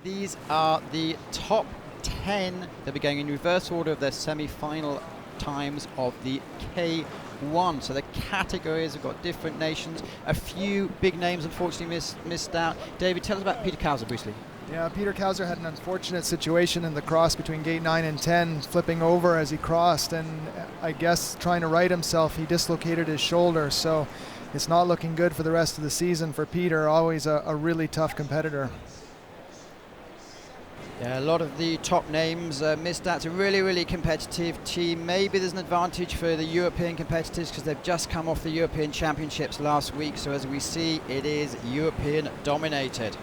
these are the top 10. They'll be going in reverse order of their semi-final times of the K1. So the categories have got different nations. A few big names unfortunately missed out. David, tell us about Peter Kauser briefly. Yeah, Peter Kauser had an unfortunate situation in the cross between gate 9 and 10, flipping over as he crossed, and I guess trying to right himself, he dislocated his shoulder. So it's not looking good for the rest of the season for Peter, always a really tough competitor. Yeah, a lot of the top names missed out. It's a really, really competitive team. Maybe there's an advantage for the European competitors because they've just come off the European Championships last week. So as we see, it is European dominated.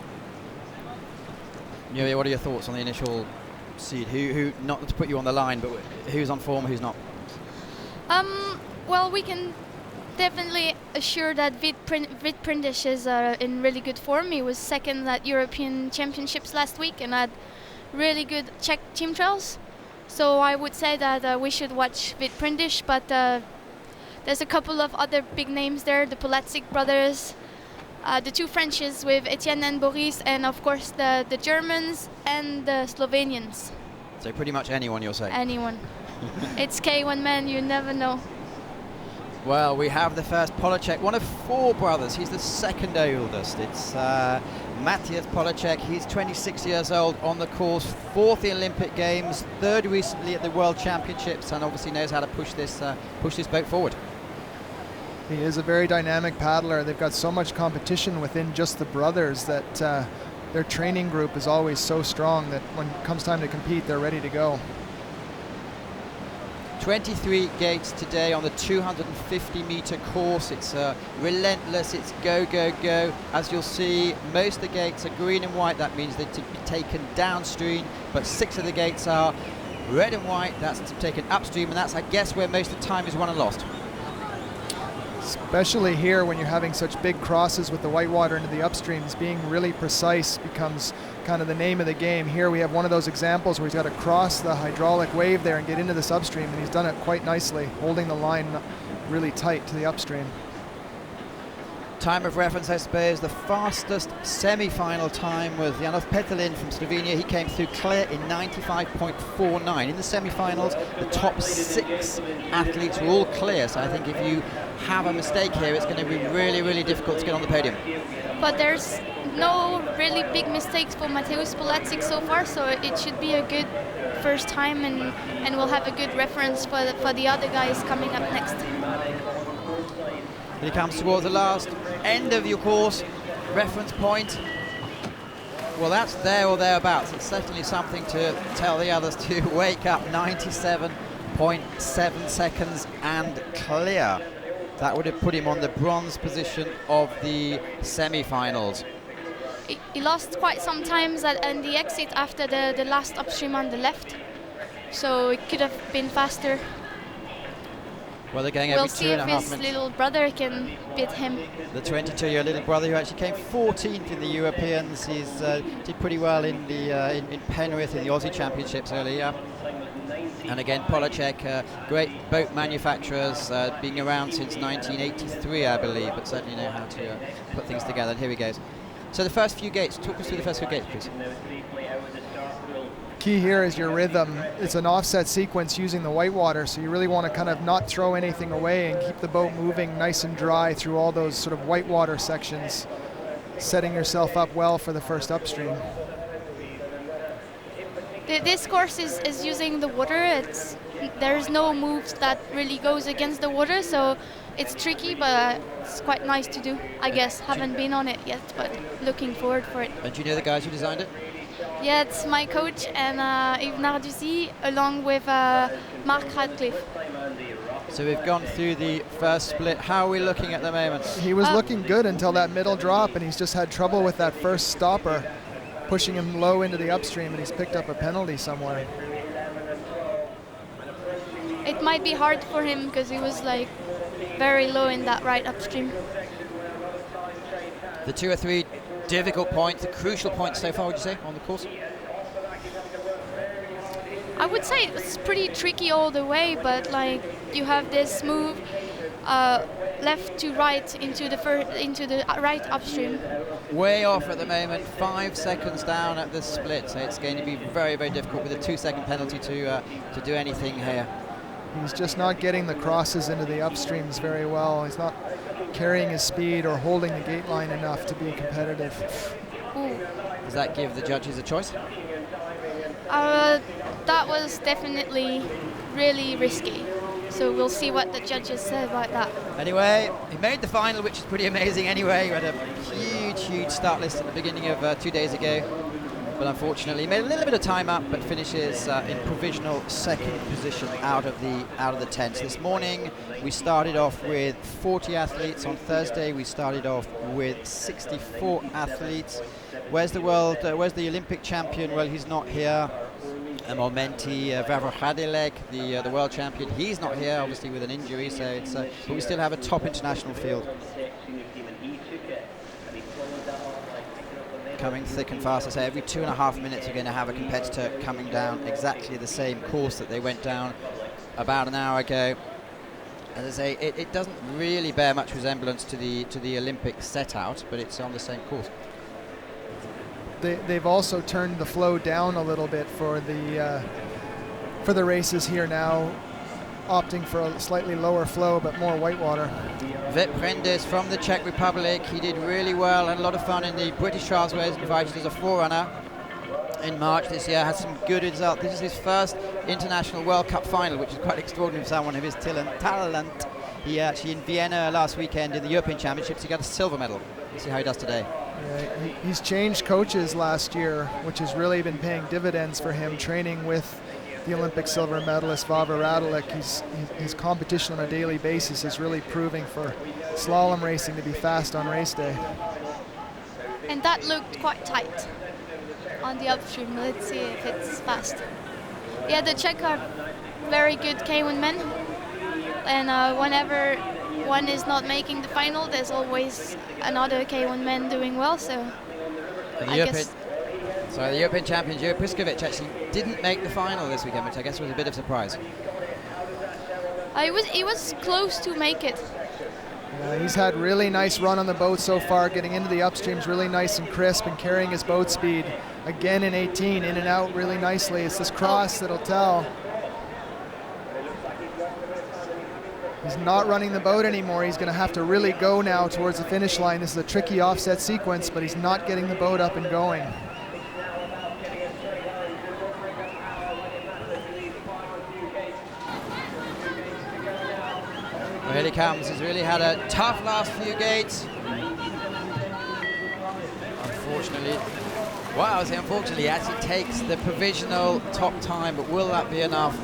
Nuri, what are your thoughts on the initial seed? Who, not to put you on the line, but who's on form, who's not? Well, we can definitely assure that PRINDIS is in really good form. He was second at European Championships last week and had really good Czech team trials. So I would say that we should watch PRINDIS, but there's a couple of other big names there, the POLACZYK brothers, the two Frenches with Etienne and Boris, and of course the Germans and the Slovenians. So pretty much anyone, you're saying? Anyone. It's K1M, you never know. Well, we have the first POLACZYK, one of 4 brothers. He's the second oldest. It's MATEUSZ POLACZYK. He's 26 years old on the course, 4th in Olympic Games, 3rd recently at the World Championships, and obviously knows how to push this boat forward. He is a very dynamic paddler. They've got so much competition within just the brothers that their training group is always so strong that when it comes time to compete, they're ready to go. 23 gates today on the 250-meter course. It's relentless, it's go, go, go. As you'll see, most of the gates are green and white. That means they're to be taken downstream, but 6 of the gates are red and white. That's taken upstream, and that's, I guess, where most of the time is won and lost. Especially here when you're having such big crosses with the whitewater into the upstreams, being really precise becomes kind of the name of the game. Here we have one of those examples where he's got to cross the hydraulic wave there and get into this upstream, and he's done it quite nicely, holding the line really tight to the upstream. Time of reference, I suppose, the fastest semi-final time was Janos PETERLIN from Slovenia. He came through clear in 95.49. In the semi-finals, the top 6 athletes were all clear, so I think if you have a mistake here, it's going to be really, really difficult to get on the podium. But there's no really big mistakes for MATEUSZ POLACZYK so far, so it should be a good first time, and we'll have a good reference for the other guys coming up next. Here he comes towards the last end of your course, reference point. Well, that's there or thereabouts. It's certainly something to tell the others to wake up. 97.7 seconds and clear. That would have put him on the bronze position of the semi-finals. He lost quite some times in the exit after the last upstream on the left, so it could have been faster. Well, they're going every 2.5 minutes. We'll see if his little brother can beat him. The 22-year little brother who actually came 14th in the Europeans. He's did pretty well in the in Penrith in the Aussie Championships earlier. And again, POLACZYK, great boat manufacturers, being around since 1983, I believe, but certainly know how to put things together. And here he goes. So the first few gates, talk us through the first few gates, please. Key here is your rhythm. It's an offset sequence using the whitewater, so you really want to kind of not throw anything away and keep the boat moving nice and dry through all those sort of whitewater sections, setting yourself up well for the first upstream. This course is using the water. There's no moves that really goes against the water, so it's tricky, but it's quite nice to do, I guess. Haven't been on it yet, but looking forward for it. And do you know the guys who designed it? Yeah, it's my coach and Yves Narduzzi, along with Mark Radcliffe. So we've gone through the first split. How are we looking at the moment? He was looking good until that middle drop, and he's just had trouble with that first stopper, pushing him low into the upstream, and he's picked up a penalty somewhere. It might be hard for him because he was like very low in that right upstream. The 2 or 3 difficult points, the crucial points so far, would you say, on the course? I would say it's pretty tricky all the way, but like you have this move left to right into the right upstream, way off at the moment, 5 seconds down at the split, so it's going to be very, very difficult with a 2-second penalty to do anything here. He's just not getting the crosses into the upstreams very well. He's not carrying his speed or holding the gate line enough to be competitive. Ooh. Does that give the judges a choice? That was definitely really risky. So we'll see what the judges say about that. Anyway, he made the final, which is pretty amazing anyway. He had a huge start list at the beginning of 2 days ago. But unfortunately, he made a little bit of time up, but finishes in provisional second position out of the tents. This morning, we started off with 40 athletes. On Thursday, we started off with 64 athletes. Where's the Olympic champion? Well, he's not here. Momenti Vavradilek, the world champion, he's not here, obviously with an injury. So it's, but we still have a top international field. Coming thick and fast. I say every 2.5 minutes we're going to have a competitor coming down exactly the same course that they went down about an hour ago. As I say, it doesn't really bear much resemblance to the Olympic set out, but it's on the same course. They've also turned the flow down a little bit for the races here now, opting for a slightly lower flow but more whitewater. PRINDIS from the Czech Republic, he did really well, had a lot of fun in the British Trials where he was invited as a forerunner in March this year, had some good results. This is his first International World Cup final, which is quite extraordinary for someone of his talent. He actually in Vienna last weekend in the European Championships, he got a silver medal. Let's see how he does today. Yeah, he's changed coaches last year, which has really been paying dividends for him, training with the Olympic silver medalist Vavradilek. His competition on a daily basis is really proving for slalom racing to be fast on race day. And that looked quite tight on the upstream. Let's see if it's fast. Yeah, the Czech are very good K1 men, and whenever one is not making the final, there's always another K1 man doing well. So the European champion Joe Priskovic actually didn't make the final this weekend, which I guess was a bit of a surprise. He was close to make it. He's had really nice run on the boat so far, getting into the upstreams really nice and crisp and carrying his boat speed. Again in 18, in and out really nicely. It's this cross that'll tell. He's not running the boat anymore. He's going to have to really go now towards the finish line. This is a tricky offset sequence, but he's not getting the boat up and going. Well, here he comes. He's really had a tough last few gates. Unfortunately, he actually takes the provisional top time, but will that be enough?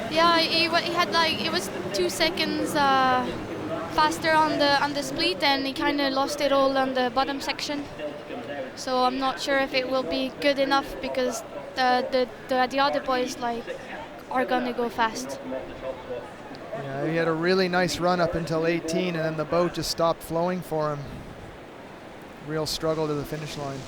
Yeah, he had it was 2 seconds faster on the split, and he kind of lost it all on the bottom section. So I'm not sure if it will be good enough, because the other boys are gonna go fast. Yeah, he had a really nice run up until 18, and then the boat just stopped flowing for him. Real struggle to the finish line.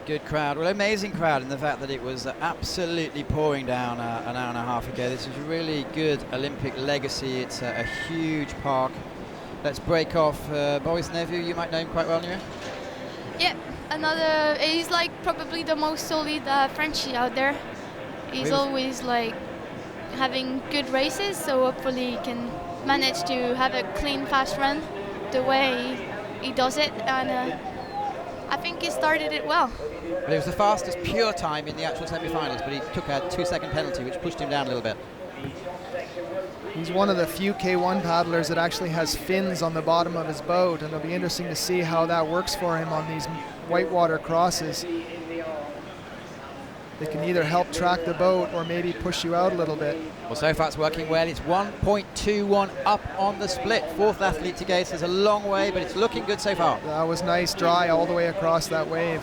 Good crowd, well, amazing crowd in the fact that it was absolutely pouring down an hour and a half ago. This is really good Olympic legacy. It's a huge park. Let's break off Boris NEVEU. You might know him quite well, Nira. Yeah, he's probably the most solid Frenchie out there. He's always having good races, so hopefully he can manage to have a clean, fast run the way he does it, and I think he started it well. But it was the fastest pure time in the actual semi-finals, but he took a 2-second penalty, which pushed him down a little bit. He's one of the few K1 paddlers that actually has fins on the bottom of his boat, and it'll be interesting to see how that works for him on these whitewater crosses. They can either help track the boat or maybe push you out a little bit. Well, so far it's working well. It's 1.21 up on the split. Fourth athlete to go. So it's a long way, but it's looking good so far. That was nice, dry all the way across that wave.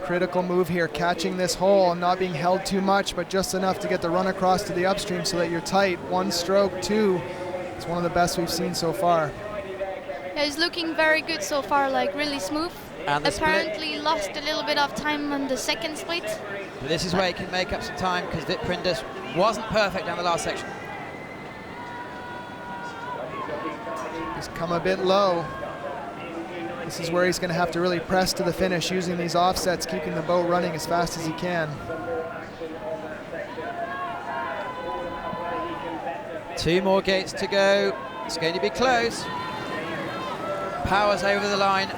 Critical move here, catching this hole and not being held too much, but just enough to get the run across to the upstream so that you're tight. 1 stroke, 2. It's one of the best we've seen so far. Yeah, he's looking very good so far, really smooth. And the apparently lost a little bit of time on the second split. But this is where he can make up some time because PRINDIS wasn't perfect down the last section. He's come a bit low. This is where he's going to have to really press to the finish using these offsets, keeping the boat running as fast as he can. 2 more gates to go. It's going to be close. Powers over the line.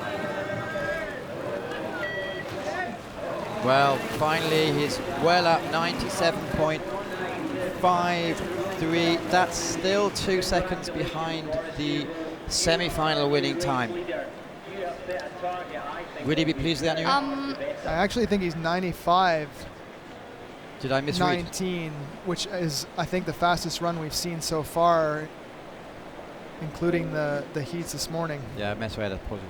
Well, finally he's well up, 97.53. That's still 2 seconds behind the semi-final winning time. Would he be pleased with that, Newman? I actually think he's 95. Did I misread? 19, which is, I think, the fastest run we've seen so far, including the heats this morning. Yeah, I misread, apologies.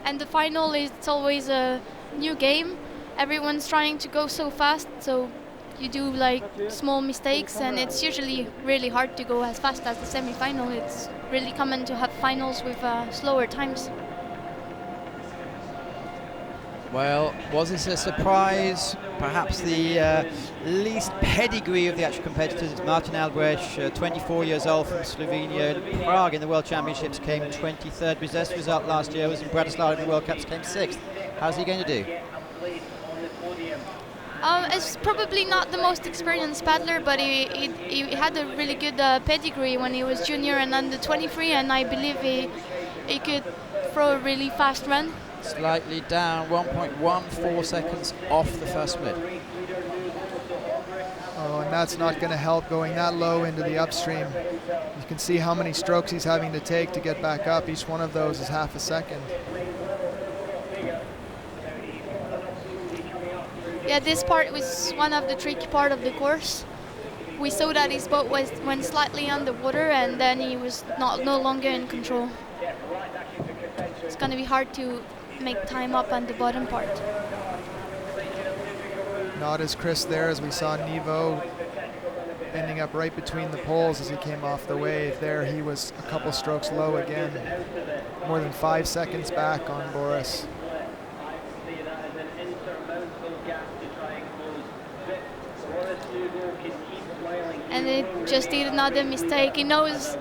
And the final is always a new game. Everyone's trying to go so fast, so you do like small mistakes, and it's usually really hard to go as fast as the semi-final. It's really common to have finals with slower times. Well, was this a surprise? Perhaps the least pedigree of the actual competitors. It's Martin Albrecht, 24 years old from Slovenia. In Prague in the World Championships came 23rd. His best result last year was in Bratislava in the World Cups, came 6th. How's he going to do? It's probably not the most experienced paddler, but he had a really good pedigree when he was junior and under 23, and I believe he could throw a really fast run. Slightly down, 1.14 seconds off the first split. Oh, and that's not going to help going that low into the upstream. You can see how many strokes he's having to take to get back up. Each one of those is half a second. Yeah, this part was one of the tricky part of the course. We saw that his boat went slightly underwater, and then he was no longer in control. It's going to be hard to make time up on the bottom part. Not as crisp there as we saw NEVEU ending up right between the poles as he came off the wave. There he was a couple strokes low again, more than 5 seconds back on Boris. And he just did another mistake. He knows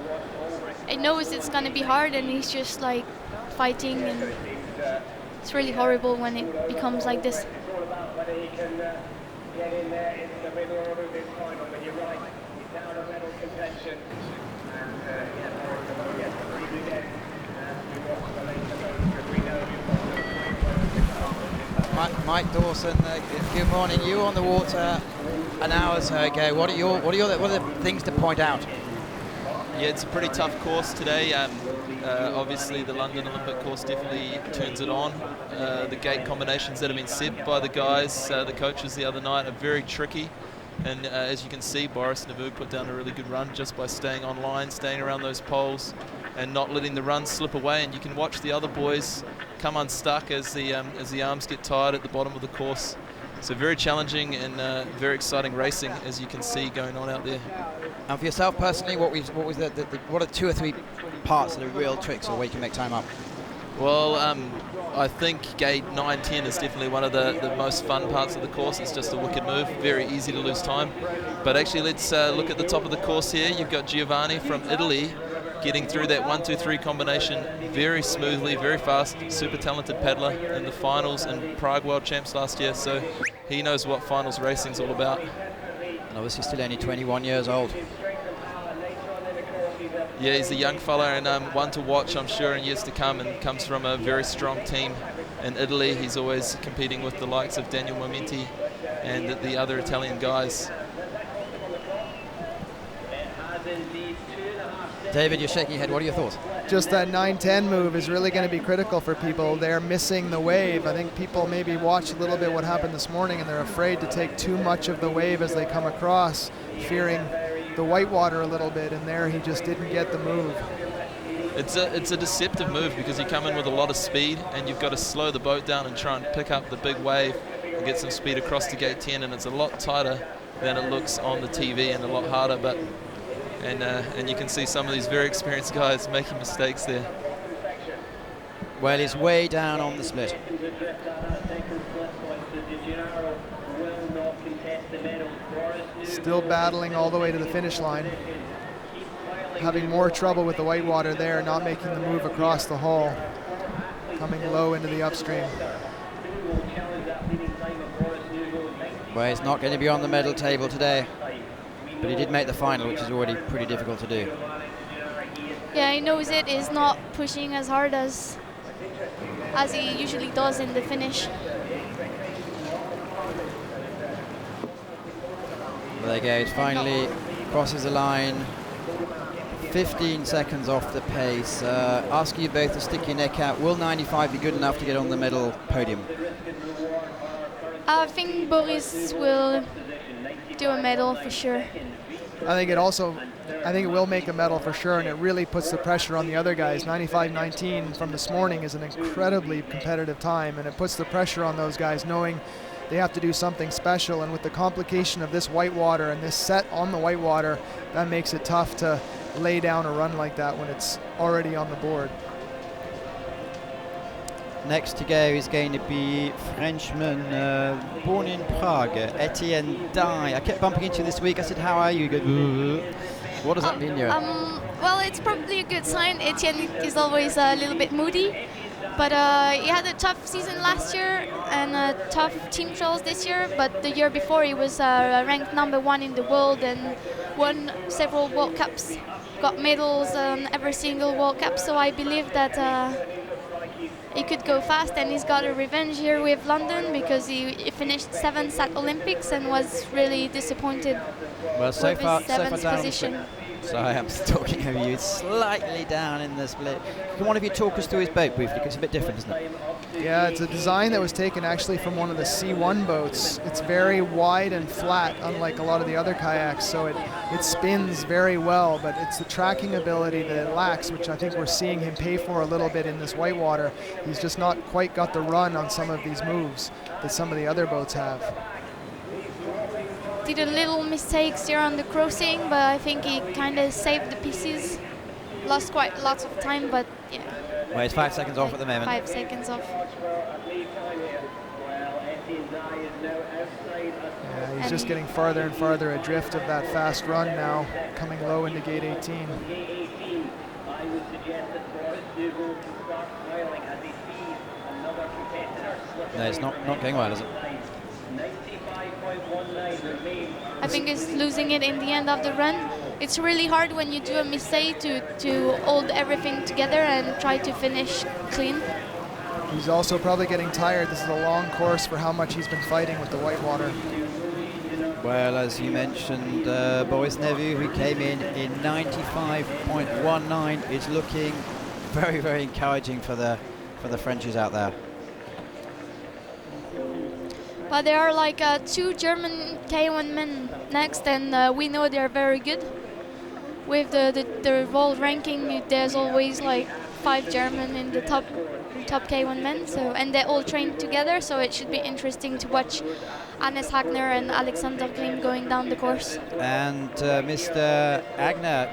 it's going to be hard, and he's just like fighting, and it's really horrible when it becomes like this. Mike Dawson, good morning. You were on the water an hour or so ago. What are the things to point out? Yeah, it's a pretty tough course today. Obviously, the London Olympic course definitely turns it on. The gate combinations that have been set by the guys, the coaches the other night, are very tricky. And as you can see, Boris NEVEU put down a really good run just by staying on line, staying around those poles, and not letting the run slip away. And you can watch the other boys come unstuck as the arms get tired at the bottom of the course. So very challenging and very exciting racing, as you can see going on out there. And for yourself personally, what are 2 or 3 parts that are real tricks or where you can make time up? Well, I think gate 9-10 is definitely one of the most fun parts of the course. It's just a wicked move, very easy to lose time. But actually, let's look at the top of the course here. You've got Giovanni from Italy getting through that 1-2-3 combination very smoothly, very fast, super talented paddler in the finals and Prague World Champs last year. So he knows what finals racing's all about. And obviously still only 21 years old. Yeah, he's a young fella and one to watch, I'm sure, in years to come, and comes from a very strong team in Italy. He's always competing with the likes of Daniel Momenti and the other Italian guys. David, you're shaking your head. What are your thoughts? Just that 9-10 move is really going to be critical for people. They're missing the wave. I think people maybe watched a little bit what happened this morning, and they're afraid to take too much of the wave as they come across, fearing the whitewater a little bit, and there he just didn't get the move. It's a deceptive move because you come in with a lot of speed and you've got to slow the boat down and try and pick up the big wave and get some speed across to gate 10, and it's a lot tighter than it looks on the TV and a lot harder, but and you can see some of these very experienced guys making mistakes there. Well, he's way down on the split. Still battling all the way to the finish line. Having more trouble with the whitewater there, not making the move across the hull. Coming low into the upstream. Well, he's not going to be on the medal table today, but he did make the final, which is already pretty difficult to do. Yeah, he knows it is not pushing as hard as he usually does in the finish. There he goes, finally crosses the line. 15 seconds off the pace. Ask you both to stick your neck out. Will 95 be good enough to get on the medal podium? I think Boris will do a medal for sure. I think it will make a medal for sure, and it really puts the pressure on the other guys. 95.19 from this morning is an incredibly competitive time, and it puts the pressure on those guys knowing they have to do something special, and with the complication of this whitewater and this set on the whitewater, that makes it tough to lay down a run like that when it's already on the board. Next to go is going to be Frenchman born in Prague, Etienne Daille. I kept bumping into you this week. I said, how are you? He goes, what does that mean, Johan? Well, it's probably a good sign. Etienne is always a little bit moody, but he had a tough season last year and tough team trials this year, but the year before he was ranked #1 in the world and won several World Cups, got medals on every single World Cup, so I believe that he could go fast, and he's got a revenge here with London because he finished 7th at Olympics and was really disappointed well, so with far, his 7th down position. Sorry, I'm talking over you. Slightly down in the split. Can one of you talk us through his boat briefly? Because it's a bit different, isn't it? Yeah, it's a design that was taken actually from one of the C1 boats. It's very wide and flat, unlike a lot of the other kayaks, so it spins very well, but it's the tracking ability that it lacks, which I think we're seeing him pay for a little bit in this whitewater. He's just not quite got the run on some of these moves that some of the other boats have. Did a little mistakes here on the crossing, but I think he kind of saved the pieces. Lost quite lots of time, but yeah. Well, he's 5 seconds off at the moment. 5 seconds off. Yeah, he's just getting farther and farther adrift of that fast run now, coming low into gate 18. No, it's not going well, is it? I think he's losing it in the end of the run. It's really hard when you do a mistake to hold everything together and try to finish clean. He's also probably getting tired. This is a long course for how much he's been fighting with the whitewater. Well, as you mentioned, Boris NEVEU, who came in 95.19, is looking very, very encouraging for the Frenchies out there. But there are like 2 German K1 men next, and we know they're very good. With the world ranking, there's always like 5 German in the top K1 men, so, and they all train together, so it should be interesting to watch Hannes Hagner and Alexander Grimm going down the course. And Mr. Aigner,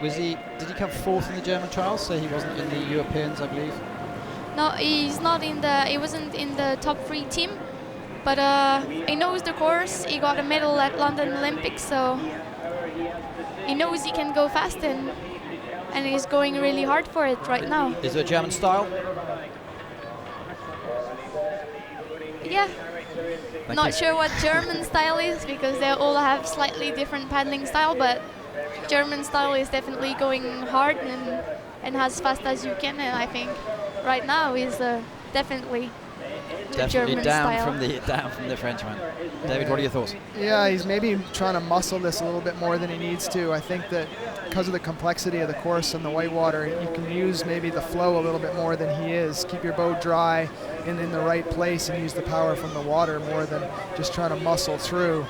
did he come 4th in the German trials, so he wasn't in the Europeans, I believe? No, he wasn't in the top 3 team. But he knows the course. He got a medal at London Olympics, so he knows he can go fast, and he's going really hard for it right now. Is it a German style? Yeah. Not sure what German style is, because they all have slightly different paddling style, but German style is definitely going hard and as fast as you can, and I think right now is definitely German down style. from the Frenchman. David, what are your thoughts? Yeah, he's maybe trying to muscle this a little bit more than he needs to. I think that because of the complexity of the course and the whitewater, you can use maybe the flow a little bit more than he is. Keep your boat dry and in the right place and use the power from the water more than just trying to muscle through.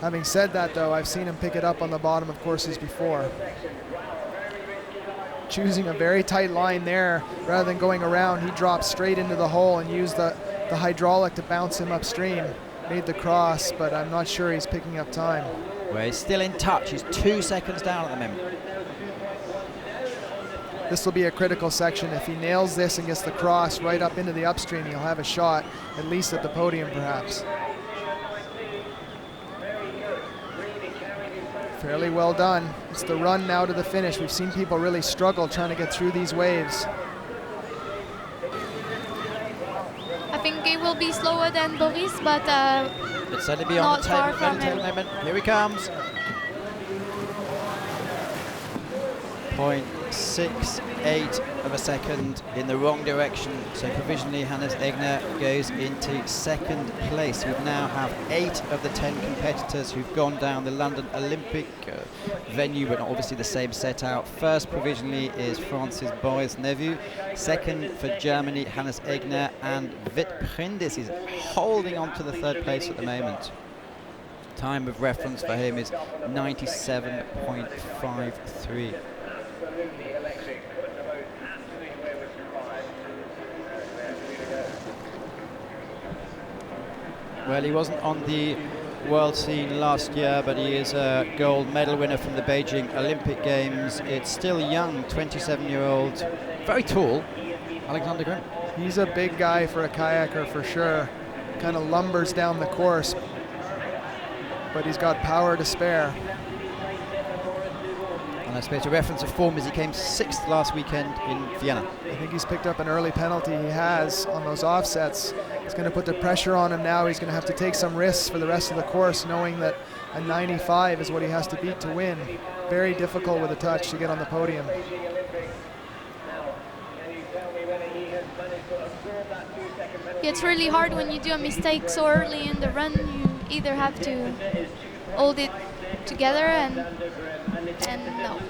Having said that, though, I've seen him pick it up on the bottom of courses before. Choosing a very tight line there rather than going around, he dropped straight into the hole and used the hydraulic to bounce him upstream. Made the cross, but I'm not sure he's picking up time. where he's still in touch. He's 2 seconds down at the moment. This will be a critical section. If he nails this and gets the cross right up into the upstream, he'll have a shot, at least at the podium perhaps. Fairly well done. It's the run now to the finish. We've seen people really struggle trying to get through these waves. I think it will be slower than Boris, but It's certainly beyond the not far from him. moment. Here he comes. 0.68 of a second in the wrong direction. So provisionally Hannes Aigner goes into second place. We now have 8 of the 10 competitors who've gone down the London Olympic venue, but not obviously the same set out. First provisionally is France's Boris NEVEU. Second for Germany, Hannes Aigner, and PRINDIS is holding on to the third place at the moment. Time of reference for him is 97.53. Well, he wasn't on the world scene last year, but he is a gold medal winner from the Beijing Olympic Games. It's still young, 27-year-old, very tall, Alexander Grimm. He's a big guy for a kayaker for sure. Kind of lumbers down the course, but he's got power to spare. And I suppose a reference of form is he came 6th last weekend in Vienna. I think he's picked up an early penalty he has on those offsets. It's going to put the pressure on him now. He's going to have to take some risks for the rest of the course, knowing that a 95 is what he has to beat to win. Very difficult with a touch to get on the podium. It's really hard when you do a mistake so early in the run. You either have to hold it together and no.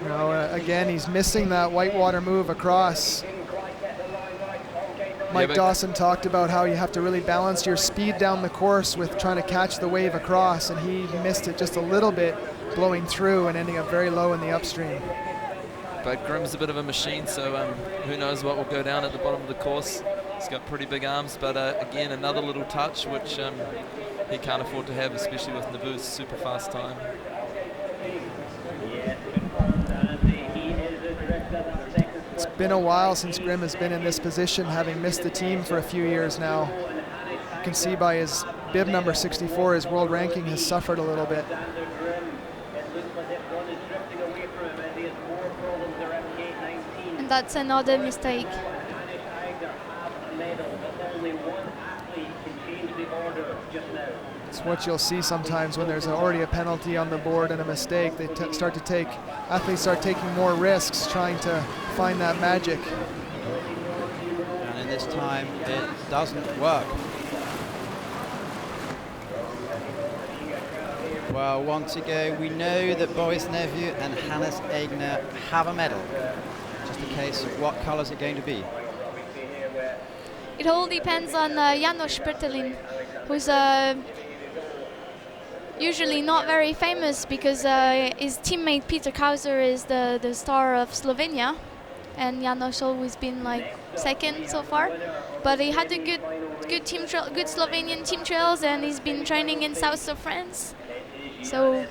No, again, he's missing that whitewater move across. Mike Dawson talked about how you have to really balance your speed down the course with trying to catch the wave across, and he missed it just a little bit, blowing through and ending up very low in the upstream. But Grimm's a bit of a machine, so who knows what will go down at the bottom of the course. He's got pretty big arms, but again, another little touch which he can't afford to have, especially with NEVEU's super fast time. It's been a while since Grimm has been in this position, having missed the team for a few years now. You can see by his bib number 64, his world ranking has suffered a little bit. And that's another mistake. It's what you'll see sometimes when there's already a penalty on the board and a mistake. They athletes start taking more risks trying to find that magic. And in this time, it doesn't work. Well, once ago, we know that Boris NEVEU and Hannes Aigner have a medal. Just a case of what colours it's going to be. It all depends on Janos PETERLIN, who's usually not very famous because his teammate Peter Kauser is the star of Slovenia, and Janos always been like second so far. But he had a good Slovenian team trails, and he's been training in south of France, so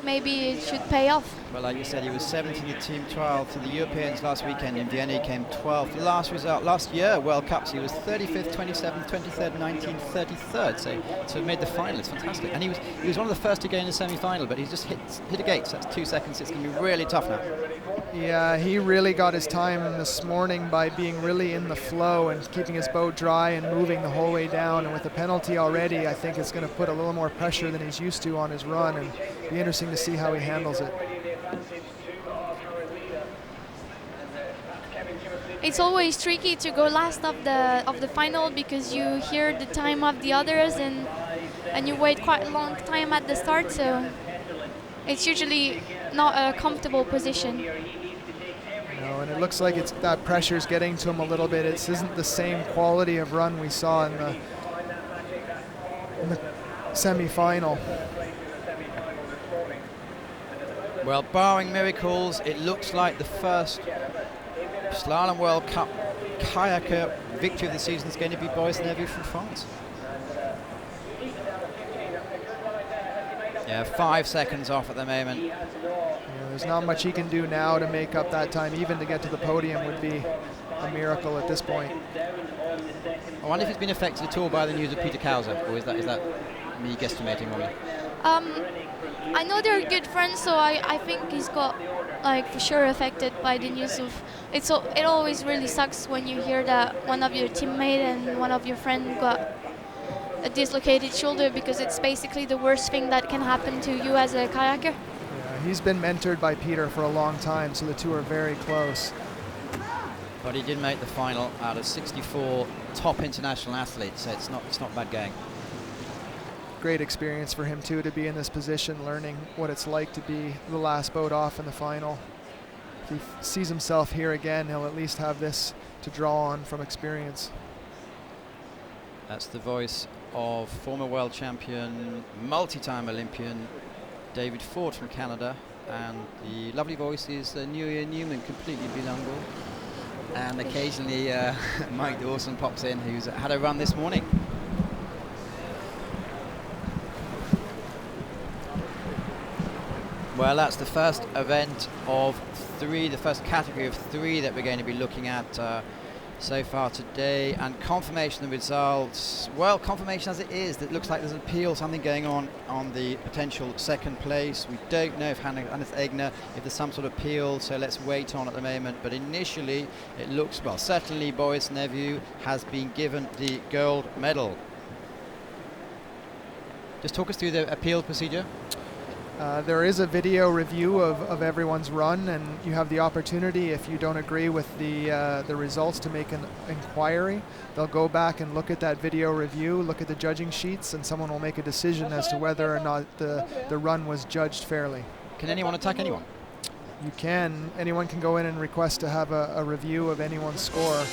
maybe it should pay off. Well, like you said, he was 7th in the team trial to the Europeans last weekend in Vienna. He came 12th. Last year, World Cups, he was 35th, 27th, 23rd, 19th, 33rd. So made the final. It's fantastic. And he was one of the first to go in the semi-final, but he's just hit a gate. So that's 2 seconds. It's going to be really tough now. Yeah, he really got his time this morning by being really in the flow and keeping his boat dry and moving the whole way down. And with the penalty already, I think it's going to put a little more pressure than he's used to on his run, and be interesting to see how he handles it. It's always tricky to go last of the final because you hear the time of the others and you wait quite a long time at the start, so it's usually not a comfortable position. No, and it looks like that pressure's getting to him a little bit. It isn't the same quality of run we saw in the semi-final. Well, barring miracles, it looks like the first Slalom World Cup kayaker victory of the season is going to be Boris NEVEU from France. Yeah, 5 seconds off at the moment. Yeah, there's not much he can do now to make up that time. Even to get to the podium would be a miracle at this point. I wonder if he's been affected at all by the news of Peter Kauser, or is that me guesstimating only? I know they're good friends, so I think he's got like for sure affected by the news of it. So it always really sucks when you hear that one of your teammate and one of your friend got a dislocated shoulder, because it's basically the worst thing that can happen to you as a kayaker. Yeah, he's been mentored by Peter for a long time, so the two are very close. But he did make the final out of 64 top international athletes, so it's not bad going. Great experience for him too, to be in this position, learning what it's like to be the last boat off in the final. If he sees himself here again, he'll at least have this to draw on from experience. That's the voice of former world champion, multi-time Olympian David Ford from Canada, and the lovely voice is New Year Newman, completely bilingual. And occasionally Mike Dawson pops in, who's had a run this morning. Well, that's the first event of 3, the first category of 3 that we're going to be looking at so far today. And confirmation of the results, well, confirmation as it is, that looks like there's an appeal, something going on the potential second place. We don't know if Hannes AIGNER, if there's some sort of appeal, so let's wait on at the moment. But initially, it looks, well, certainly Boris NEVEU has been given the gold medal. Just talk us through the appeal procedure. There is a video review of everyone's run, and you have the opportunity, if you don't agree with the results, to make an inquiry. They'll go back and look at that video review, look at the judging sheets, and someone will make a decision as to whether or not the run was judged fairly. Can anyone attack anyone? You can. Anyone can go in and request to have a review of anyone's score.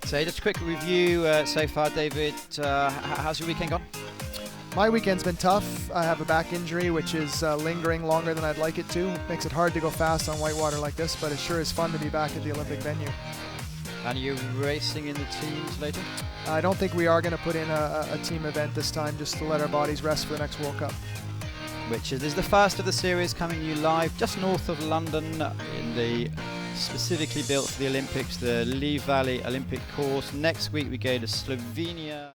So just a quick review so far, David. How's your weekend gone? My weekend's been tough. I have a back injury, which is lingering longer than I'd like it to. Makes it hard to go fast on whitewater like this, but it sure is fun to be back at the Olympic venue. And are you racing in the teams later? I don't think we are going to put in a team event this time, just to let our bodies rest for the next World Cup. Which is the first of the series, coming to you live just north of London in the specifically built for the Olympics, the Lee Valley Olympic course. Next week we go to Slovenia.